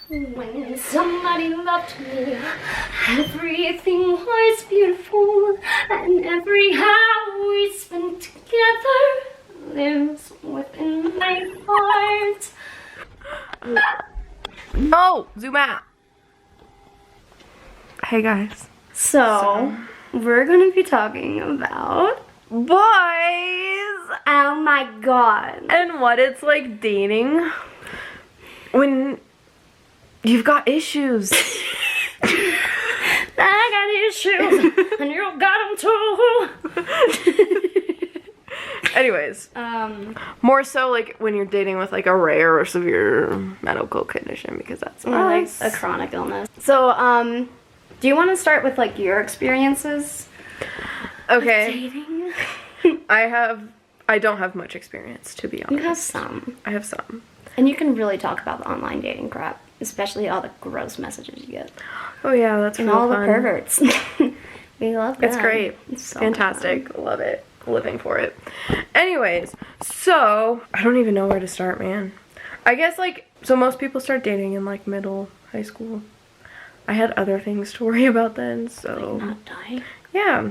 When somebody loved me, everything was beautiful, and every hour we spent together lives within my heart. No, zoom out. Hey guys. So we're gonna be talking about Boys oh my god, and what it's like dating when you've got issues. I got issues, and you got them too. Anyways, more so like when you're dating with like a rare or severe medical condition, because that's like us. a chronic illness. So, do you want to start with like your experiences? Okay. Dating? I don't have much experience, to be honest. You have some. I have some. And you can really talk about the online dating crap, especially all the gross messages you get. Oh yeah, that's and real all fun. the perverts. We love that. It's great. It's so fantastic. Love it. Living for it. Anyways, so I don't even know where to start, man. I guess like, so most people start dating in like middle, high school. I had other things to worry about then, so. Like not dying. Yeah.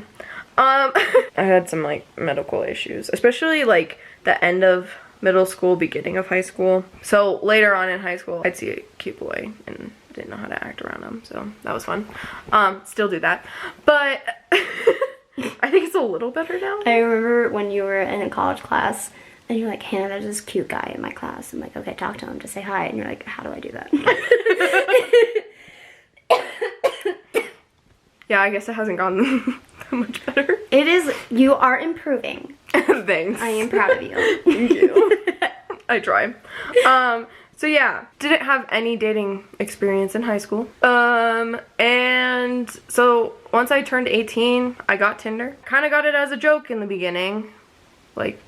I had some like medical issues, especially like the end of middle school, beginning of high school. So later on in high school, I'd see a cute boy and didn't know how to act around him, so that was fun. Still do that, but I think it's a little better now. I remember when you were in a college class and you're like, Hannah, there's this cute guy in my class. I'm like, okay, talk to him, just say hi. And you're like, how do I do that? Yeah, I guess it hasn't gotten much better. It is, you are improving. Thanks. I am proud of you. Thank you. I try. So yeah, didn't have any dating experience in high school. And so once I turned 18, I got Tinder. Kind of got it as a joke in the beginning, like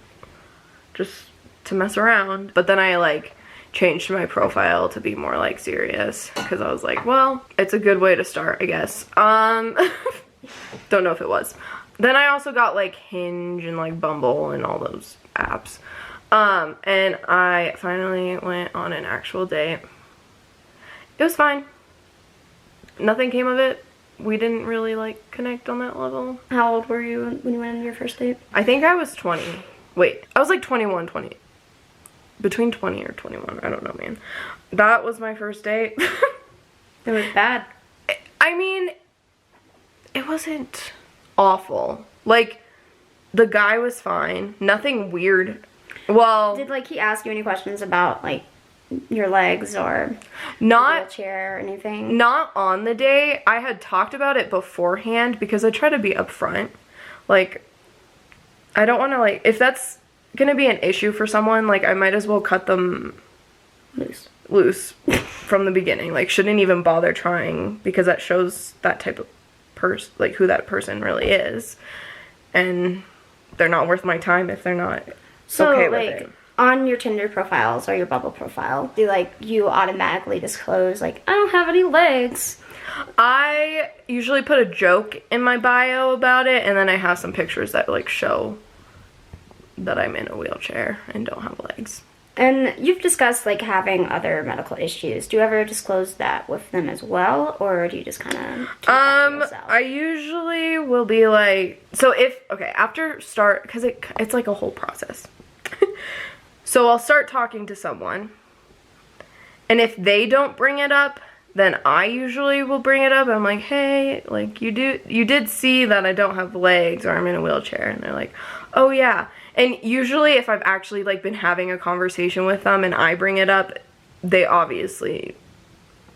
just to mess around. But then I like changed my profile to be more like serious, because I was like, well, it's a good way to start, I guess. Don't know if it was. Then I also got like Hinge and like Bumble and all those apps. And I finally went on an actual date. It was fine. Nothing came of it. We didn't really like connect on that level. How old were you when you went on your first date? I think I was 20. Wait, I was like 21, 20. Between 20 or 21, I don't know, man. That was my first date. It was bad. I mean, it wasn't awful. Like, the guy was fine. Nothing weird. Well, Did like he ask you any questions about like your legs or not wheelchair or anything? not on the day. I had talked about it beforehand because I try to be upfront. Like, I don't want to like, if that's gonna be an issue for someone, like I might as well cut them loose from the beginning. Like, shouldn't even bother trying, because that shows that type of person, like who that person really is, and they're not worth my time if they're not okay with it. On your Tinder profiles or your Bumble profile, do like you automatically disclose like, I don't have any legs? I usually put a joke in my bio about it, and then I have some pictures that like show that I'm in a wheelchair and don't have legs. And you've discussed like having other medical issues. Do you ever disclose that with them as well, or do you just kind of keep that to yourself? I usually will be like, so if, okay, after start, because it's like a whole process. So I'll start talking to someone, and if they don't bring it up, then I usually will bring it up. I'm like, hey, like you did see that I don't have legs or I'm in a wheelchair, and they're like, oh yeah. And usually if I've actually like been having a conversation with them and I bring it up, they obviously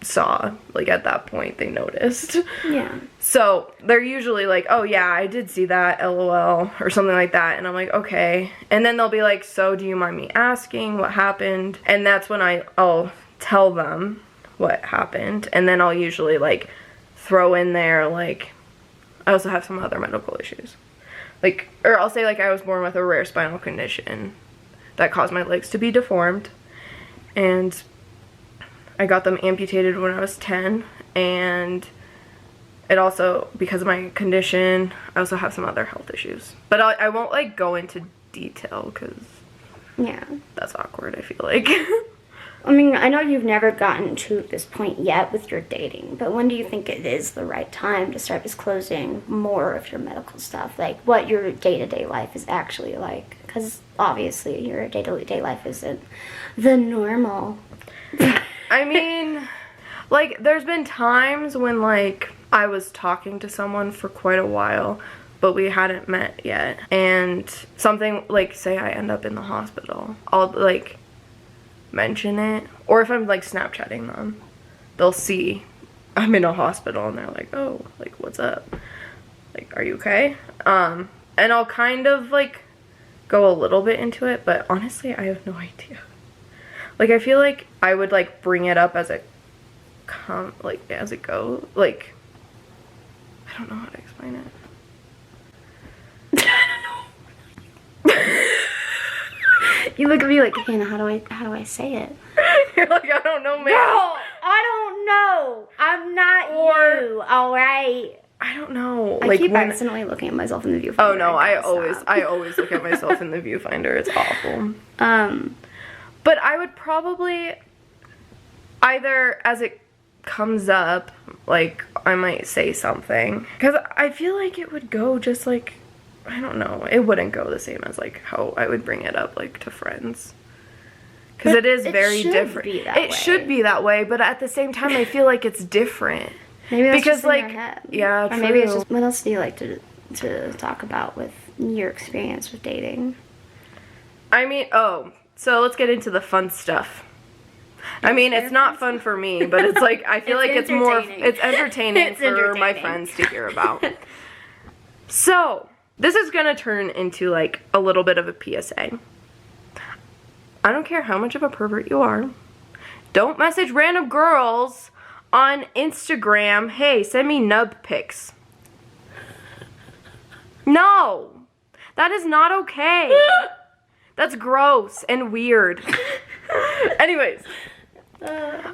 saw, like at that point they noticed. Yeah. So they're usually like, oh yeah, I did see that, LOL, or something like that. And I'm like, okay. And then they'll be like, so do you mind me asking what happened? And that's when I'll tell them what happened. And then I'll usually like throw in there, like, I also have some other medical issues. Like, or I'll say like I was born with a rare spinal condition that caused my legs to be deformed, and I got them amputated when I was 10, and it also, because of my condition, I also have some other health issues. But I won't like go into detail because yeah, that's awkward, I feel like. I mean, I know you've never gotten to this point yet with your dating, but when do you think it is the right time to start disclosing more of your medical stuff? Like, what your day-to-day life is actually like? Because obviously your day-to-day life isn't the normal. I mean, like, there's been times when, like, I was talking to someone for quite a while, but we hadn't met yet. And something, like, say I end up in the hospital, I'll, like, mention it. Or if I'm, like, Snapchatting them, they'll see I'm in a hospital and they're like, oh, like, what's up? Like, are you okay? And I'll kind of, like, go a little bit into it, but honestly, I have no idea. Like, I feel like I would, like, bring it up as it as it goes. Like, I don't know how to explain it. I don't know. You look at me like, Hannah, how do I say it? You're like, I don't know, man. Girl, I don't know. I'm not you, alright? I don't know. I keep accidentally looking at myself in the viewfinder. Oh no, I always look at myself in the viewfinder. It's awful. But I would probably either as it comes up, like, I might say something. Because I feel like it would go just like, I don't know. It wouldn't go the same as, like, how I would bring it up, like, to friends. Because it is very different. It should be that way, but at the same time, I feel like it's different. Maybe that's just in your head. Yeah, or true. Maybe it's just, what else do you like to talk about with your experience with dating? I mean, so let's get into the fun stuff. I mean, it's not fun for me, but it's like, I feel like it's entertaining for my friends to hear about. So, this is gonna turn into, like, a little bit of a PSA. I don't care how much of a pervert you are. Don't message random girls on Instagram, hey, send me nub pics. No! That is not okay. That's gross and weird. Anyways.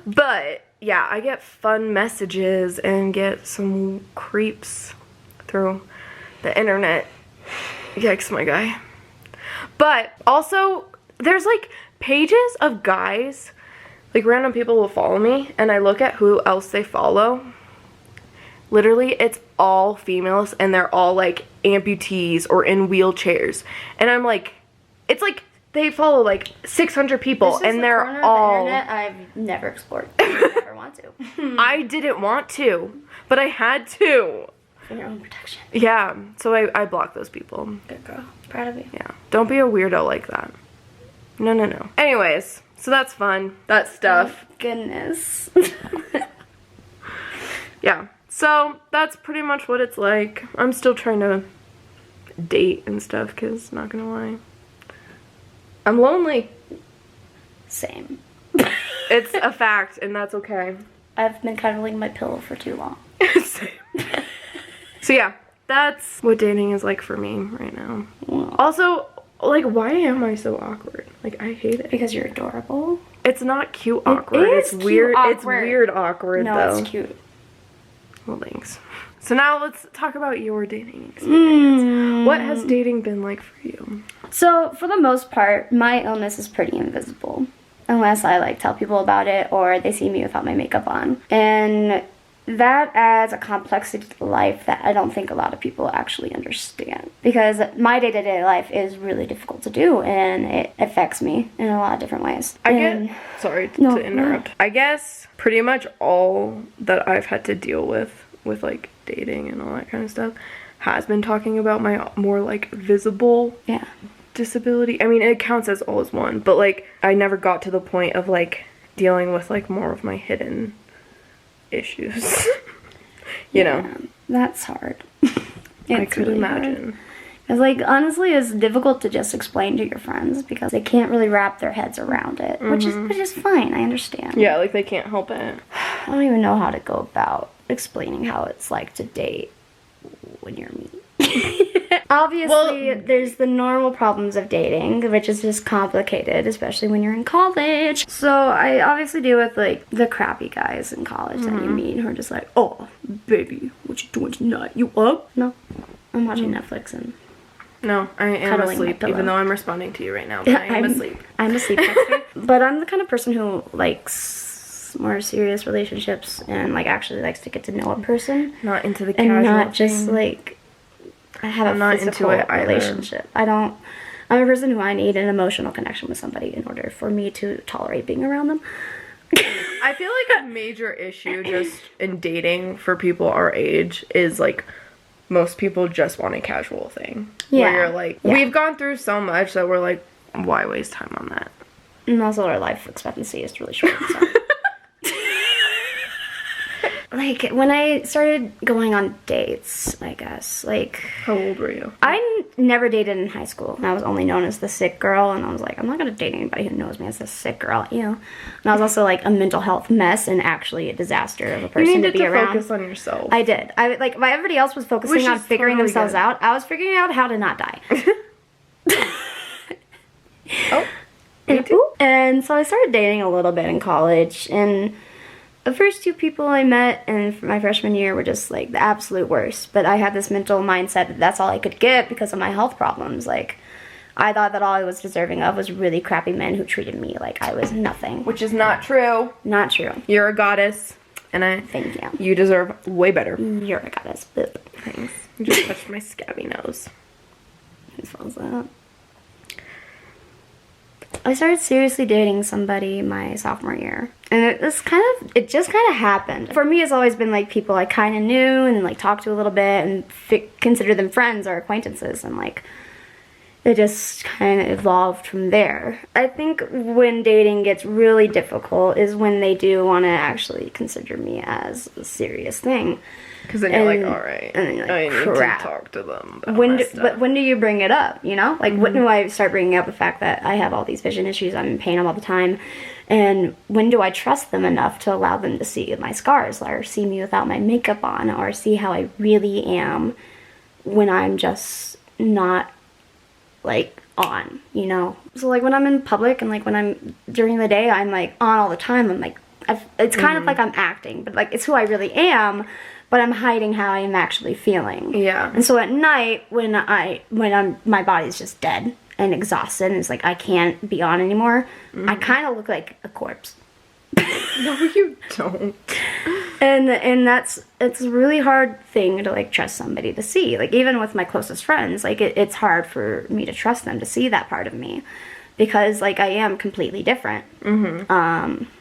But, yeah, I get fun messages and get some creeps through the internet. Yikes, my guy. But, also, there's, like, pages of guys, like, random people will follow me, and I look at who else they follow. Literally, it's all females, and they're all, like, amputees or in wheelchairs. And I'm like, it's like they follow, like, 600 people, and they're all... This is the corner of the internet I've never explored. I never want to. I didn't want to, but I had to. For your own protection. Yeah, so I blocked those people. Good girl. Proud of you. Yeah, don't be a weirdo like that. No. Anyways, so that's fun. That stuff. Oh, goodness. Yeah, so that's pretty much what it's like. I'm still trying to date and stuff, because, not gonna lie, I'm lonely. Same. It's a fact, and that's okay. I've been cuddling my pillow for too long. Same. So yeah, that's what dating is like for me right now. Well, Also, like, why am I so awkward? Like, I hate it. because you're adorable. It's not cute awkward. is It's cute weird. awkward. It's weird awkward, No, though. it's cute. Well, thanks. So now let's talk about your dating experience. What has dating been like for you? So, for the most part, my illness is pretty invisible. Unless I, like, tell people about it or they see me without my makeup on. And that adds a complexity to life that I don't think a lot of people actually understand. Because my day-to-day life is really difficult to do, and it affects me in a lot of different ways. Sorry to interrupt. I guess pretty much all that I've had to deal with like dating and all that kind of stuff has been talking about my more like visible disability. I mean, it counts as all as one, but like I never got to the point of like dealing with like more of my hidden issues. you know, that's hard. I could really imagine. It's like, honestly, it's difficult to just explain to your friends because they can't really wrap their heads around it, which is fine. I understand. Yeah, like they can't help it. I don't even know how to go about explaining how it's like to date when you're me. Obviously, there's the normal problems of dating, which is just complicated, especially when you're in college. So I obviously deal with like the crappy guys in college that you meet who are just like, oh, baby, what you doing tonight? You up? No, I'm watching Netflix and... No, I am asleep, even though I'm responding to you right now, but I am asleep. I'm asleep. But I'm the kind of person who likes more serious relationships and like actually likes to get to know a person. Not into the casual and not just thing. like I have I'm a not physical into it either. relationship. I'm a person who I need an emotional connection with somebody in order for me to tolerate being around them. I feel like a major issue just in dating for people our age is like most people just want a casual thing. Yeah. Where you're like, we've gone through so much that we're like, why waste time on that? And also our life expectancy is really short. So. Like, when I started going on dates, I guess, like... How old were you? I never dated in high school. I was only known as the sick girl, and I was like, I'm not going to date anybody who knows me as the sick girl, you know? And I was also, like, a mental health mess and actually a disaster of a person to be around. Focus on yourself. I did. While everybody else was focusing on figuring themselves out, I was figuring out how to not die. And so I started dating a little bit in college, and the first two people I met in my freshman year were just like the absolute worst. But I had this mental mindset that that's all I could get because of my health problems. Like, I thought that all I was deserving of was really crappy men who treated me like I was nothing. Which is not true. Not true. You're a goddess, and Thank you. You deserve way better. You're a goddess. Boop. Thanks. You just touched my scabby nose. Who smells that? I started seriously dating somebody my sophomore year. And it just kind of happened. For me, it's always been like people I kind of knew and like talked to a little bit and consider them friends or acquaintances. And like, it just kind of evolved from there. I think when dating gets really difficult is when they do want to actually consider me as a serious thing. Because then you're like, all right, and then you're like, I need crap. to talk to them about my stuff. But when do you bring it up, you know? Like, when do I start bringing up the fact that I have all these vision issues, I'm in pain all the time, and when do I trust them enough to allow them to see my scars, or see me without my makeup on, or see how I really am when I'm just not, like, on, you know? So, like, when I'm in public and, like, when I'm during the day, I'm, like, on all the time. I'm, like, it's kind of like I'm acting, but, like, it's who I really am, but I'm hiding how I'm actually feeling. Yeah. And so at night, when my body's just dead and exhausted, and it's like I can't be on anymore, I kind of look like a corpse. No, you don't. And it's a really hard thing to like trust somebody to see. Like even with my closest friends, like it's hard for me to trust them to see that part of me. Because, like, I am completely different.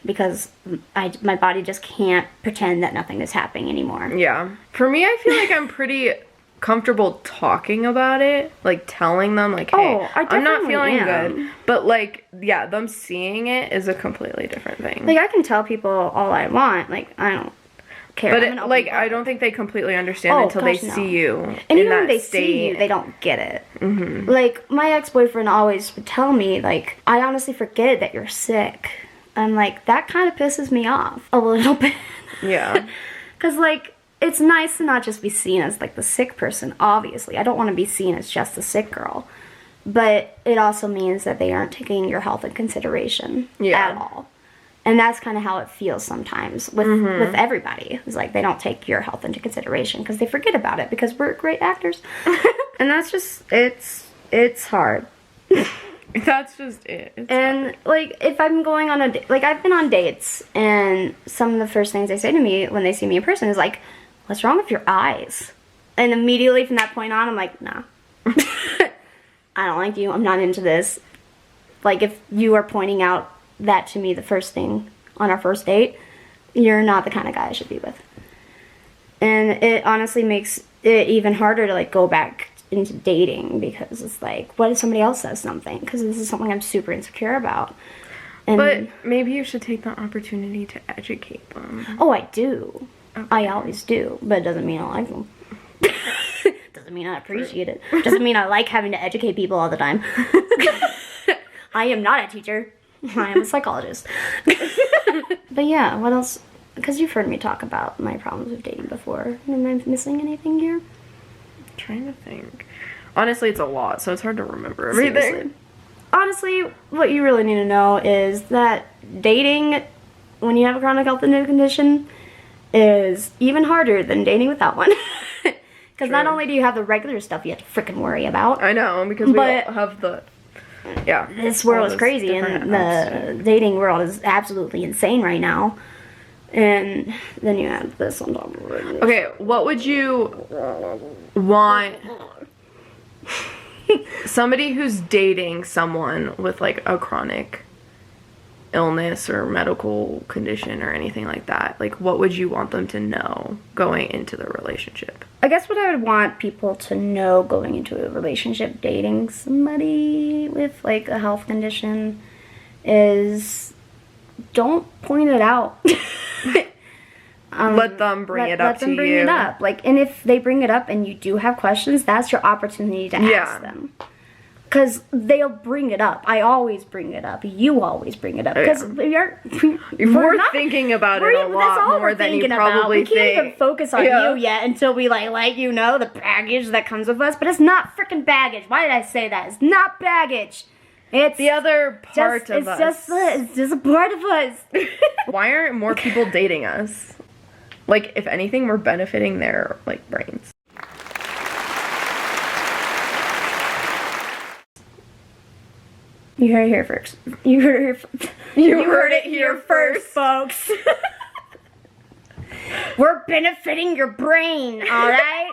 Because my body just can't pretend that nothing is happening anymore. Yeah. For me, I feel like I'm pretty comfortable talking about it. Like, telling them, like, hey, I'm not feeling good. But, like, yeah, them seeing it is a completely different thing. Like, I can tell people all I want. Like, I don't care. But, I don't think they completely understand until they see you and in even that when they state. see you, they don't get it. Like, my ex-boyfriend always would tell me, like, I honestly forget that you're sick. I'm like, that kind of pisses me off a little bit. Yeah. Because, like, it's nice to not just be seen as, like, the sick person, obviously. I don't want to be seen as just the sick girl. But it also means that they aren't taking your health into consideration at all. And that's kind of how it feels sometimes with everybody. It's like they don't take your health into consideration because they forget about it because we're great actors. And that's just, it's hard. That's just it. And, like, if I'm going on like, I've been on dates, and some of the first things they say to me when they see me in person is like, what's wrong with your eyes? And immediately from that point on, I'm like, nah. I don't like you. I'm not into this. Like, if you are pointing out that to me the first thing on our first date, you're not the kind of guy I should be with. And it honestly makes it even harder to like go back into dating because it's like, what if somebody else says something? Because this is something I'm super insecure about. And but maybe you should take the opportunity to educate them. Oh, I do. Okay. I always do, but it doesn't mean I like them. Doesn't mean I appreciate it. Doesn't mean I like having to educate people all the time. I am not a teacher. I am a psychologist. But yeah, what else? Because you've heard me talk about my problems with dating before. Am I missing anything here? I'm trying to think. Honestly, it's a lot, so it's hard to remember everything. Seriously. Honestly, what you really need to know is that dating, when you have a chronic health condition, is even harder than dating without one. Because not only do you have the regular stuff you have to freaking worry about. I know, because we all have the Yeah. This world All is those crazy, different and the dating world is absolutely insane right now. And then you add this on top of it. Okay, what would you want somebody who's dating someone with like a chronic illness or medical condition or anything like that? Like, what would you want them to know going into the relationship? I guess what I would want people to know going into a relationship dating somebody with like a health condition is don't point it out. Let them bring it up let them to bring you. it up. Like, and if they bring it up and you do have questions, that's your opportunity to ask them. Because they'll bring it up. I always bring it up. You always bring it up. Because we're thinking about it a lot more than you probably think. We can't even focus on you yet until we let you know the baggage that comes with us. But it's not freaking baggage. Why did I say that? It's not baggage. It's the other part of us. It's just a part of us. Why aren't more people dating us? Like, if anything, we're benefiting their, like, brains. You heard it here first. You heard it here first, folks. We're benefiting your brain, alright?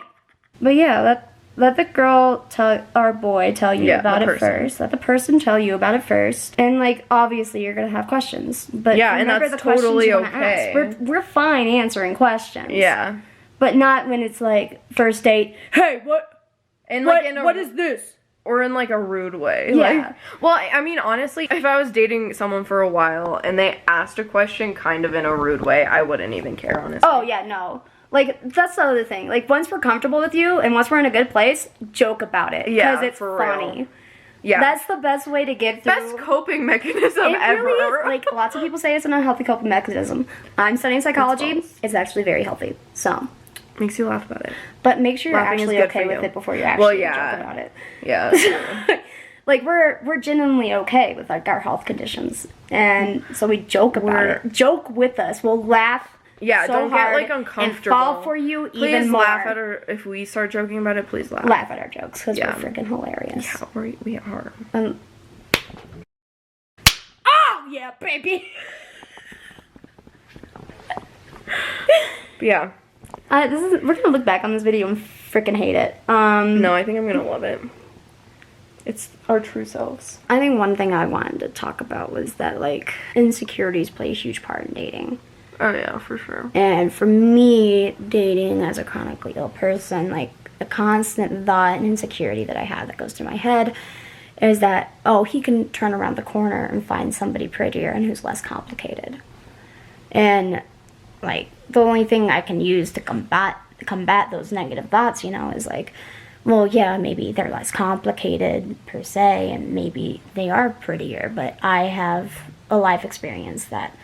But yeah, let the girl or boy tell you about it first. Let the person tell you about it first. And like, obviously you're gonna have questions. But yeah, and that's totally okay. We're fine answering questions. Yeah. But not when it's like first date, hey, what is this? Or in like a rude way. Yeah. Like, well, I mean, honestly, if I was dating someone for a while and they asked a question kind of in a rude way, I wouldn't even care, honestly. Oh yeah, no. Like, that's the other thing. Like, once we're comfortable with you and once we're in a good place, joke about it. Yeah, because it's funny. Real. Yeah. That's the best way to get through. Best coping mechanism ever. Really is. Like, lots of people say it's an unhealthy coping mechanism. I'm studying psychology. It's actually very healthy. So. Makes you laugh about it. But make sure you're actually okay with it before you actually joke about it. Yeah. Like, we're genuinely okay with, like, our health conditions. And so we joke about it. Joke with us. We'll laugh. Yeah, so don't get, hard like, uncomfortable. And fall for you even please more. Laugh at our, if we start joking about it, please laugh. Laugh at our jokes, because we're freaking hilarious. Yeah, we are. Oh, yeah, baby! Yeah. We're gonna look back on this video and freaking hate it. No, I think I'm gonna love it. It's our true selves. I think one thing I wanted to talk about was that, like, insecurities play a huge part in dating. Oh, yeah, for sure. And for me, dating as a chronically ill person, like, a constant thought and insecurity that I have that goes through my head is that, oh, he can turn around the corner and find somebody prettier and who's less complicated. And, like, the only thing I can use to combat those negative thoughts, you know, is like, well, yeah, maybe they're less complicated per se, and maybe they are prettier, but I have a life experience that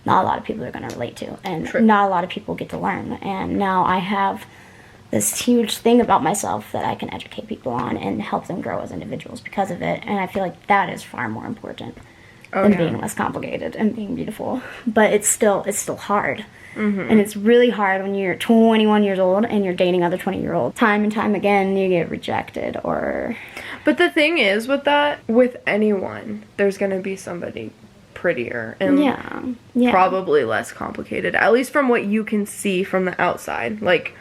not a lot of people are going to relate to, and not a lot of people get to learn. And now I have this huge thing about myself that I can educate people on and help them grow as individuals because of it. And I feel like that is far more important than being less complicated and being beautiful. But it's still hard. Mm-hmm. And it's really hard when you're 21 years old and you're dating other 20-year-olds. Time and time again, you get rejected or... But the thing is with that, with anyone, there's going to be somebody prettier and probably less complicated. At least from what you can see from the outside. Like,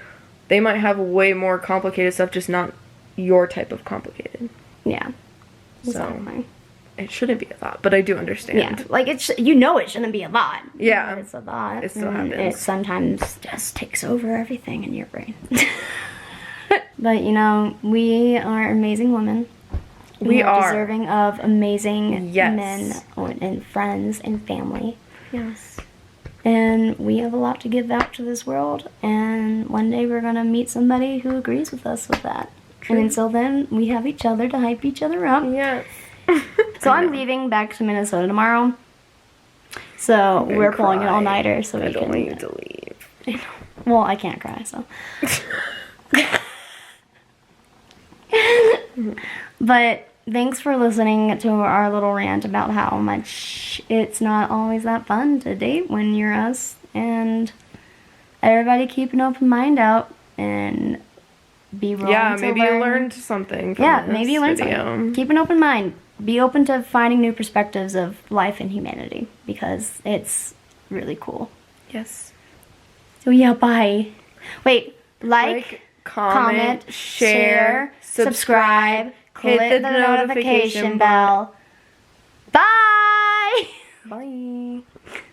they might have way more complicated stuff, just not your type of complicated. Yeah. Exactly. So, it shouldn't be a thought, but I do understand. Yeah, like, it shouldn't be a thought. Yeah. But it's a thought. It still happens. It sometimes just takes over everything in your brain. But, you know, we are amazing women. We are deserving of amazing men and friends and family. Yes. And we have a lot to give out to this world. And one day we're going to meet somebody who agrees with us with that. True. And until then, we have each other to hype each other up. Yes. So I'm leaving back to Minnesota tomorrow. So we're pulling an all-nighter so we can... I don't want you to leave. I know. Well, I can't cry, so... But thanks for listening to our little rant about how much it's not always that fun to date when you're us. And everybody keep an open mind out and be willing to learn. Yeah, maybe you learned something from this maybe you learned video. something. Keep an open mind. be open to finding new perspectives of life and humanity because it's really cool. Yes. So yeah, bye. Wait, like, comment, share, subscribe, click the notification bell. Bye! Bye.